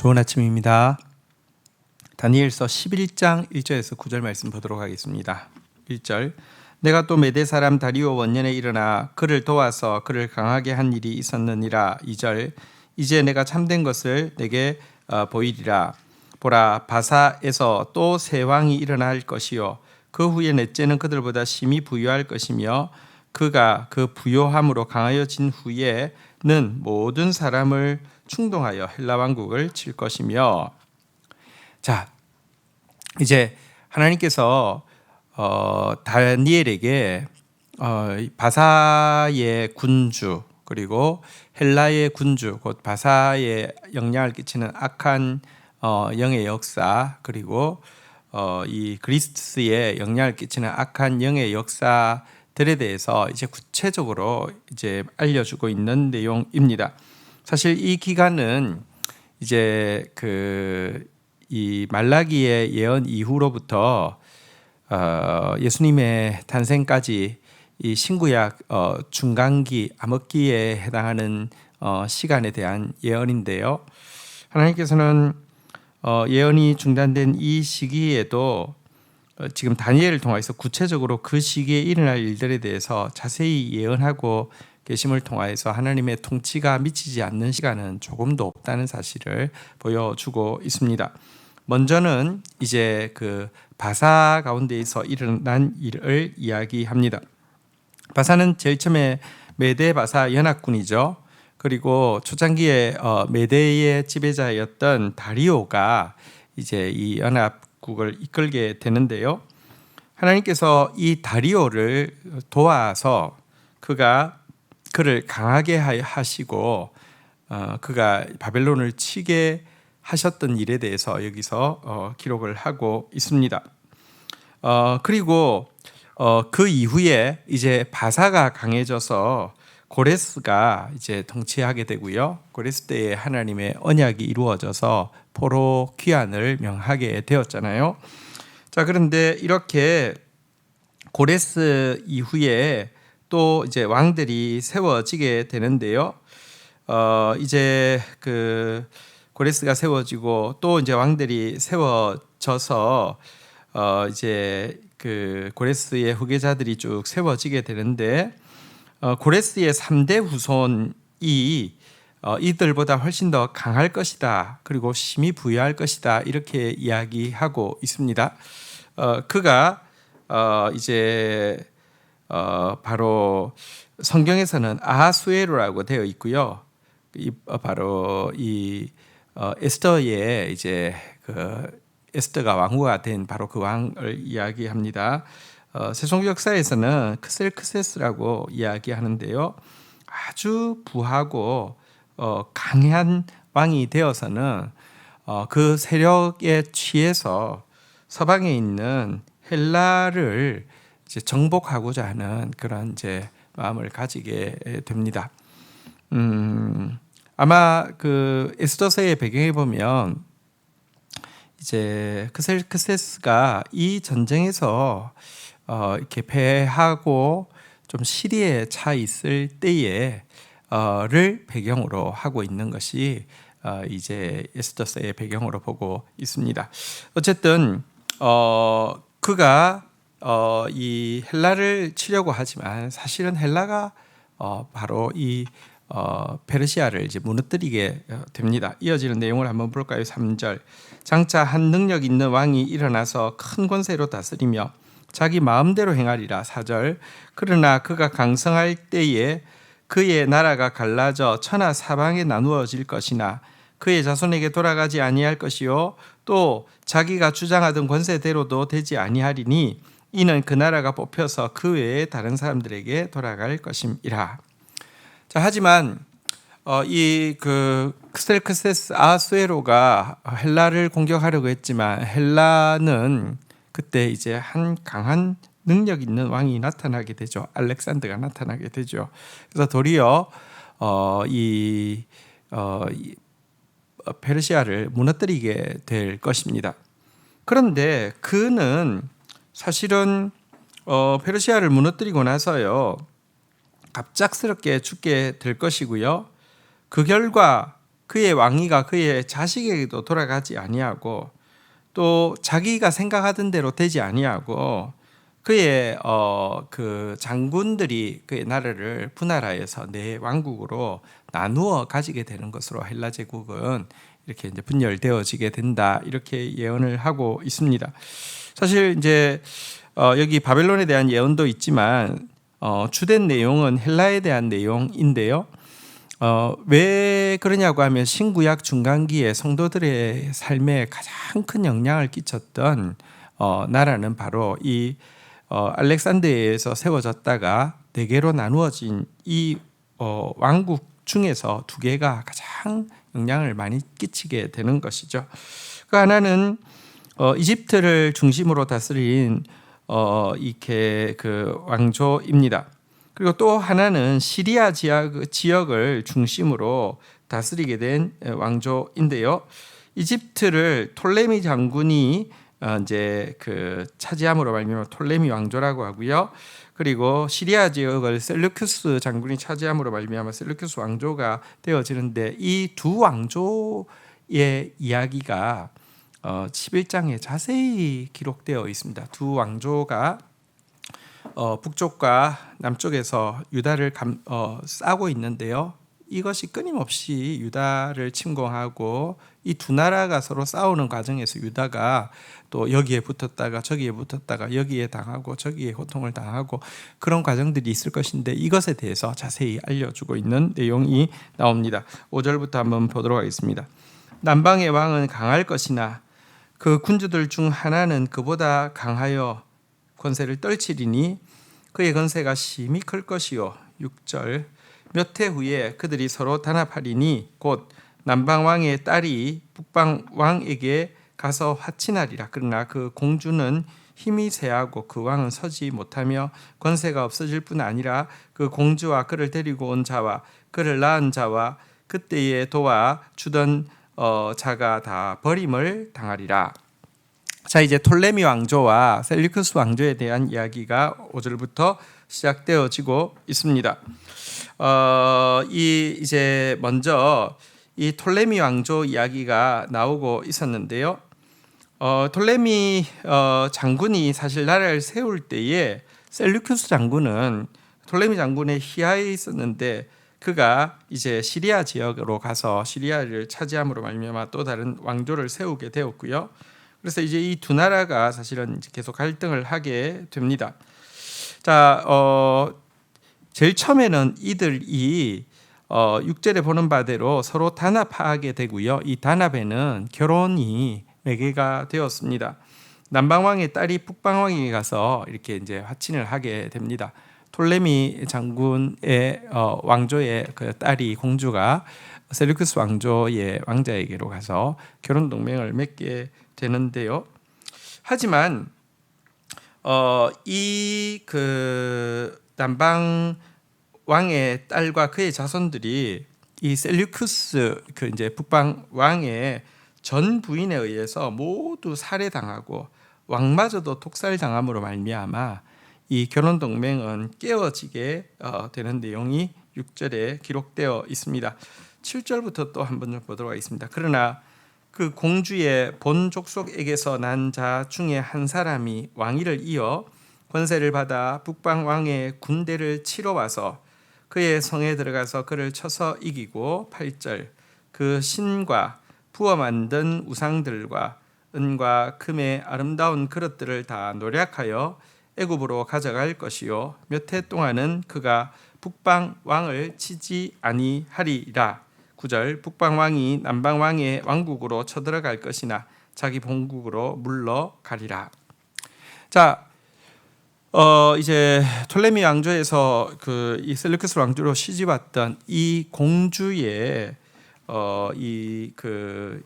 좋은 아침입니다. 다니엘서 11장 1절에서 9절 말씀 보도록 하겠습니다. 1절 내가 또 메대 사람 다리오 원년에 일어나 그를 도와서 그를 강하게 한 일이 있었느니라. 2절 이제 내가 참된 것을 내게 보이리라. 보라, 바사에서 또 새 왕이 일어날 것이요 그 후에 넷째는 그들보다 심히 부유할 것이며 그가 그 부요함으로 강하여진 후에는 모든 사람을 충동하여 헬라 왕국을 칠 것이며. 자, 이제 하나님께서 다니엘에게 바사의 군주 그리고 헬라의 군주 곧 바사의 영향을 끼치는 악한 영의 역사 그리고 이 그리스의 영향을 끼치는 악한 영의 역사들에 대해서 이제 구체적으로 이제 알려주고 있는 내용입니다. 사실 이 기간은 이제 이 말라기의 예언 이후로부터 예수님의 탄생까지 이 신구약 중간기 암흑기에 해당하는 시간에 대한 예언인데요. 하나님께서는 예언이 중단된 이 시기에도 지금 다니엘을 통해서 구체적으로 그 시기에 일어날 일들에 대해서 자세히 예언하고 계심을 통하여서 하나님의 통치가 미치지 않는 시간은 조금도 없다는 사실을 보여주고 있습니다. 먼저는 이제 그 바사 가운데에서 일어난 일을 이야기합니다. 바사는 제일 처음에 메대 바사 연합군이죠. 그리고 초창기에 메대의 지배자였던 다리오가 이제 이 연합국을 이끌게 되는데요. 하나님께서 이 다리오를 도와서 그를 강하게 하시고 그가 바벨론을 치게 하셨던 일에 대해서 여기서 기록을 하고 있습니다. 그리고 그 이후에 이제 바사가 강해져서 고레스가 이제 통치하게 되고요. 고레스 때에 하나님의 언약이 이루어져서 포로 귀환을 명하게 되었잖아요. 자, 그런데 이렇게 고레스 이후에 또 이제 왕들이 세워지게 되는데요. 이제 그 고레스가 세워지고 또 이제 왕들이 세워져서 이제 그 고레스의 후계자들이 쭉 세워지게 되는데 고레스의 3대 후손이 이들보다 훨씬 더 강할 것이다. 그리고 심히 부유할 것이다. 이렇게 이야기하고 있습니다. 그가 이제 바로 성경에서는 아하수에로라고 되어 있고요. 바로 이 에스더의 이제 그 에스더가 왕후가 된 바로 그 왕을 이야기합니다. 세종 역사에서는 크셀크세스라고 이야기하는데요. 아주 부하고 강한 왕이 되어서는 그 세력에 취해서 서방에 있는 헬라를 이제 정복하고자 하는 그런 이제 마음을 가지게 됩니다. 아마 그 에스더서의 배경에 보면 이제 크셀크세스가 이 전쟁에서 이렇게 패하고 좀 시리에 차 있을 때에를 배경으로 하고 있는 것이 이제 에스더서의 배경으로 보고 있습니다. 어쨌든 그가 이 헬라를 치려고 하지만 사실은 헬라가 바로 이 페르시아를 이제 무너뜨리게 됩니다. 이어지는 내용을 한번 볼까요? 3절 장차 한 능력 있는 왕이 일어나서 큰 권세로 다스리며 자기 마음대로 행하리라. 4절 그러나 그가 강성할 때에 그의 나라가 갈라져 천하 사방에 나누어질 것이나 그의 자손에게 돌아가지 아니할 것이요 또 자기가 주장하던 권세대로도 되지 아니하리니 이는 그 나라가 뽑혀서 그 외에 다른 사람들에게 돌아갈 것임이라. 자, 하지만 이 그 크셀크세스 아하수에로가 헬라를 공격하려고 했지만 헬라는 그때 이제 한 강한 능력 있는 왕이 나타나게 되죠. 알렉산더가 나타나게 되죠. 그래서 도리어 이 페르시아를 무너뜨리게 될 것입니다. 그런데 그는 사실은 페르시아를 무너뜨리고 나서요. 갑작스럽게 죽게 될 것이고요. 그 결과 그의 왕위가 그의 자식에게도 돌아가지 아니하고 또 자기가 생각하던 대로 되지 아니하고 그의 그 장군들이 그의 나라를 분할하여서 네 왕국으로 나누어 가지게 되는 것으로 헬라 제국은 이렇게 이제 분열되어지게 된다, 이렇게 예언을 하고 있습니다. 사실 이제 여기 바벨론에 대한 예언도 있지만 주된 내용은 헬라에 대한 내용인데요. 왜 그러냐고 하면 신구약 중간기에 성도들의 삶에 가장 큰 영향을 끼쳤던 나라는 바로 이 알렉산드리아에서 세워졌다가 네 개로 나누어진 이 왕국 중에서 두 개가 가장 영향을 많이 끼치게 되는 것이죠. 그 하나는 이집트를 중심으로 다스린 이렇게 그 왕조입니다. 그리고 또 하나는 시리아 지역을 중심으로 다스리게 된 왕조인데요. 이집트를 톨레미 장군이 이제 그 차지함으로 말미암아 톨레미 왕조라고 하고요. 그리고 시리아 지역을 셀루큐스 장군이 차지함으로 말미암아 셀루큐스 왕조가 되어지는데, 이 두 왕조의 이야기가 11장에 자세히 기록되어 있습니다. 두 왕조가 북쪽과 남쪽에서 유다를 싸고 있는데요. 이것이 끊임없이 유다를 침공하고 이 두 나라가 서로 싸우는 과정에서 유다가 또 여기에 붙었다가 저기에 붙었다가 여기에 당하고 저기에 고통을 당하고 그런 과정들이 있을 것인데, 이것에 대해서 자세히 알려주고 있는 내용이 나옵니다. 5절부터 한번 보도록 하겠습니다. 남방의 왕은 강할 것이나 그 군주들 중 하나는 그보다 강하여 권세를 떨치리니 그의 권세가 심히 클 것이요. 6절 몇 해 후에 그들이 서로 단합하리니 곧 남방왕의 딸이 북방왕에게 가서 화친하리라. 그러나 그 공주는 힘이 세하고 그 왕은 서지 못하며 권세가 없어질 뿐 아니라 그 공주와 그를 데리고 온 자와 그를 낳은 자와 그때에 도와주던 자가 다 버림을 당하리라. 자, 이제 톨레미 왕조와 셀류크스 왕조에 대한 이야기가 5절부터 시작되어지고 있습니다. 이제 먼저 이 톨레미 왕조 이야기가 나오고 있었는데요. 톨레미 장군이 사실 나라를 세울 때에 셀류큐스 장군은 톨레미 장군의 희하에 있었는데, 그가 이제 시리아 지역으로 가서 시리아를 차지함으로 말미암아 또 다른 왕조를 세우게 되었고요. 그래서 이제 이 두 나라가 사실은 계속 갈등을 하게 됩니다. 자, 제일 처음에는 이들이 6절에 보는 바대로 서로 단합하게 되고요. 이 단합에는 결혼이 매개가 되었습니다. 남방왕의 딸이 북방왕에게 가서 이렇게 이제 화친을 하게 됩니다. 톨레미 장군의 왕조의 그 딸이 공주가 셀루크스 왕조의 왕자에게로 가서 결혼 동맹을 맺게 되는데요. 하지만 이 그 남방 왕의 딸과 그의 자손들이 이 셀류쿠스 그 이제 북방 왕의 전 부인에 의해서 모두 살해당하고 왕마저도 독살당함으로 말미암아 이 결혼 동맹은 깨어지게 되는 내용이 6절에 기록되어 있습니다. 7절부터 또 한번 좀 보도록 하겠습니다. 그러나 그 공주의 본 족속에게서 난 자 중에 한 사람이 왕위를 이어 권세를 받아 북방 왕의 군대를 치러 와서 그의 성에 들어가서 그를 쳐서 이기고, 8절 그 신과 부어 만든 우상들과 은과 금의 아름다운 그릇들을 다 노략하여 애굽으로 가져갈 것이요 몇 해 동안은 그가 북방 왕을 치지 아니하리라. 9절 북방 왕이 남방 왕의 왕국으로 쳐들어갈 것이나 자기 본국으로 물러가리라. 자, 이제 톨레미 왕조에서 그 이 셀루크스 왕조로 시집왔던 이 공주의 이 그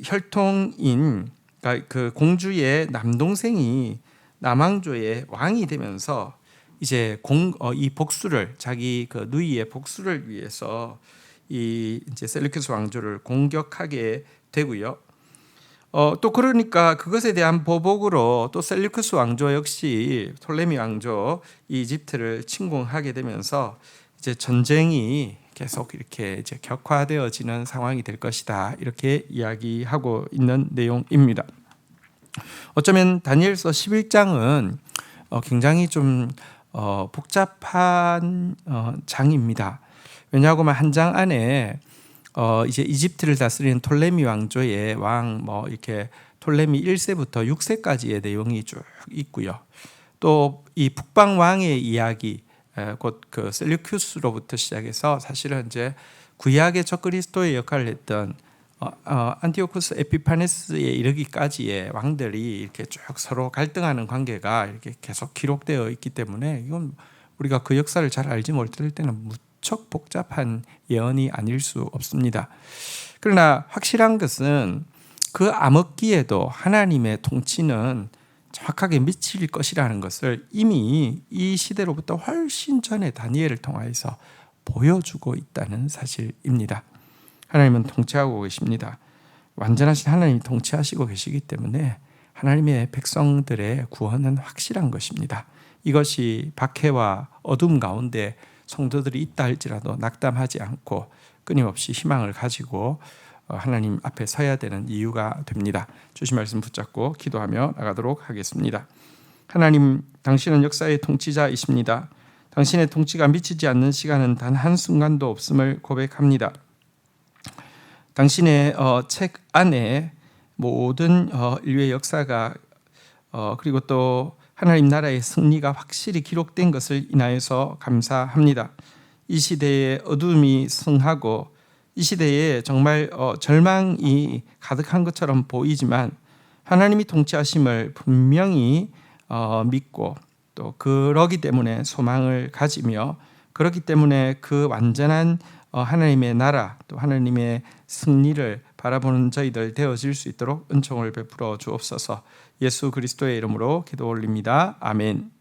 혈통인, 그러니까 그 공주의 남동생이 남왕조의 왕이 되면서 이제 이 복수를, 자기 그 누이의 복수를 위해서 이 이제 셀루큐스 왕조를 공격하게 되고요. 또 그러니까 그것에 대한 보복으로 또 셀루큐스 왕조 역시 톨레미 왕조 이집트를 침공하게 되면서 이제 전쟁이 계속 이렇게 이제 격화되어지는 상황이 될 것이다. 이렇게 이야기하고 있는 내용입니다. 어쩌면 다니엘서 11장은 굉장히 좀 복잡한 장입니다. 왜냐하면 한 장 안에 이제 이집트를 다스리는 톨레미 왕조의 왕 이렇게 톨레미 1세부터 6세까지의 내용이 쭉 있고요. 또 이 북방 왕의 이야기, 곧 그 셀류큐스로부터 시작해서 사실은 이제 구약의 적그리스도의 역할을 했던 안티오쿠스 에피파네스에 이르기까지의 왕들이 이렇게 쭉 서로 갈등하는 관계가 이렇게 계속 기록되어 있기 때문에 이건 우리가 그 역사를 잘 알지 못할 때는 무척 복잡한 예언이 아닐 수 없습니다. 그러나 확실한 것은 그 암흑기에도 하나님의 통치는 정확하게 미칠 것이라는 것을 이미 이 시대로부터 훨씬 전에 다니엘을 통하여서 보여주고 있다는 사실입니다. 하나님은 통치하고 계십니다. 완전하신 하나님이 통치하시고 계시기 때문에 하나님의 백성들의 구원은 확실한 것입니다. 이것이 박해와 어둠 가운데 성도들이 있다 할지라도 낙담하지 않고 끊임없이 희망을 가지고 하나님 앞에 서야 되는 이유가 됩니다. 주신 말씀 붙잡고 기도하며 나가도록 하겠습니다. 하나님, 당신은 역사의 통치자이십니다. 당신의 통치가 미치지 않는 시간은 단 한순간도 없음을 고백합니다. 당신의 책 안에 모든 인류의 역사가 그리고 또 하나님 나라의 승리가 확실히 기록된 것을 인하여서 감사합니다. 이 시대에 어둠이 승하고 이 시대에 정말 절망이 가득한 것처럼 보이지만 하나님이 통치하심을 분명히 믿고 또 그러기 때문에 소망을 가지며 그렇기 때문에 그 완전한 하나님의 나라 또 하나님의 승리를 바라보는 저희들 되어질 수 있도록 은총을 베풀어 주옵소서. 예수 그리스도의 이름으로 기도 올립니다. 아멘.